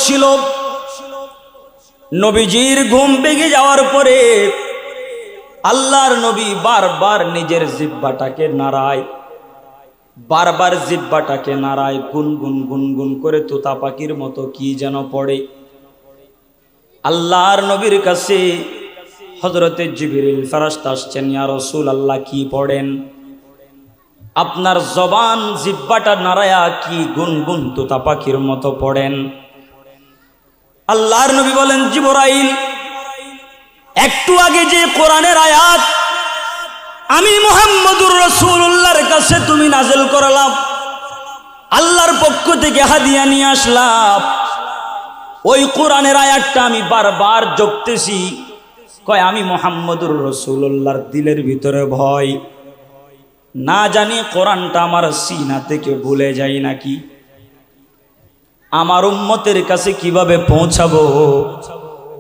হচ্ছিল। নবীজির ঘুম ভেঙে যাওয়ার পরে আল্লাহর নবী বারবার নিজের জিহ্বাটাকে নাড়ায়, বারবার জিহ্বাটাকে নাড়ায়, গুনগুন গুনগুন করে তোতা পাখির মতো কি যেন পড়ে। আল্লাহর নবীর কাছে হযরতে জিবরিল ফেরেশতা আসছেন, ইয়া রাসূলুল্লাহ কি পড়েন? আপনার জবান জিহ্বাটা নাড়ায়া কি গুনগুন তোতা পাখির মতো পড়েন? আল্লাহর নবী বলেন, জিবরাইল, একটু আগে যে কোরআনের আয়াত আমি মুহাম্মদুর রাসূলুল্লাহর কাছে তুমি নাযিল করলাম, আল্লাহর পক্ষ থেকে হাদিয়া নিয়ে আসলাম, ওই কোরআনের আয়াতটা আমি বারবার জপতেছি। কয় আমি মুহাম্মদুর রাসূলুল্লাহর দিলের ভিতরে ভয়, না জানি কোরআনটা আমার সিনা থেকে ভুলে যায় নাকি, আমার উম্মতের কাছে কিভাবে পৌঁছাবো,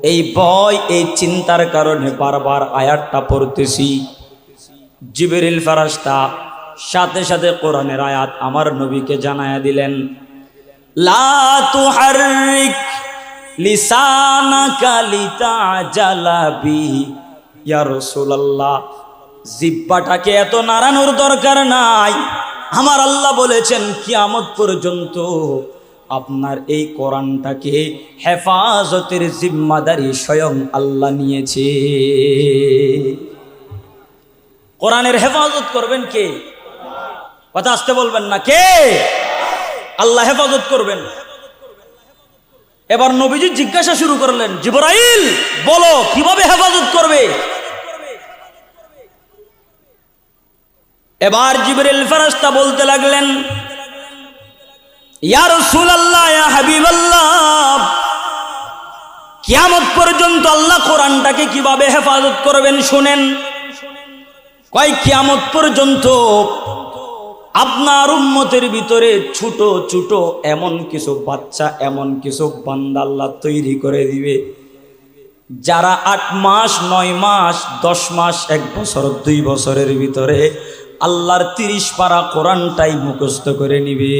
এই ভয় এই চিন্তার কারণে বারবার আয়াতটা পড়তেছি। জিবরিল ফেরেশতা সাথে সাথে কোরআনের আয়াত আমার নবীকে জানায়া দিলেন, লা তুহাররিক লিসানাকা লিতাজালা বিহি, ইয়া রাসূলুল্লাহ জিহ্বাটাকে এত নাড়ানোর দরকার নাই। আমার আল্লাহ বলেছেন কিয়ামত পর্যন্ত আপনার এই কোরআনটাকে হেফাজতের জিম্মাদারি স্বয়ং আল্লাহ নিয়েছে। কোরআনের হেফাজত করবেন কে? কথা আসতে বলবেন না, কে? আল্লাহ হেফাজত করবেন। এবার নবীজি জিজ্ঞাসা শুরু করলেন, জিবরাইল বলো কিভাবে হেফাজত করবে? এবার জিবরিল ফেরেশতা বলতে লাগলেন, ইয়া রাসূলুল্লাহ, ইয়া হাবিবাল্লাহ, কিয়ামত পর্যন্ত আল্লাহ কোরআনটাকে কিভাবে হেফাজত করবেন শুনেন। কয় কিয়ামত পর্যন্ত আপনার উম্মতের ভিতরে ছোট ছোট এমন কিছু বাচ্চা, এমন কিছু বান্দা আল্লাহ তৈরি করে দিবে, যারা 8 মাস 9 মাস 10 মাস 1 বছর 2 বছরের ভিতরে আল্লাহর 30 পারা কোরআনটাই মুখস্থ করে নিবে।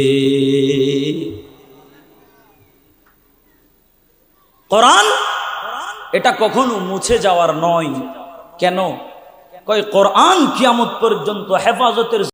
কোরআন এটা কখনো মুছে যাওয়ার নয়। কেন? কয় কোরআন কিয়ামত পর্যন্ত হেফাজতের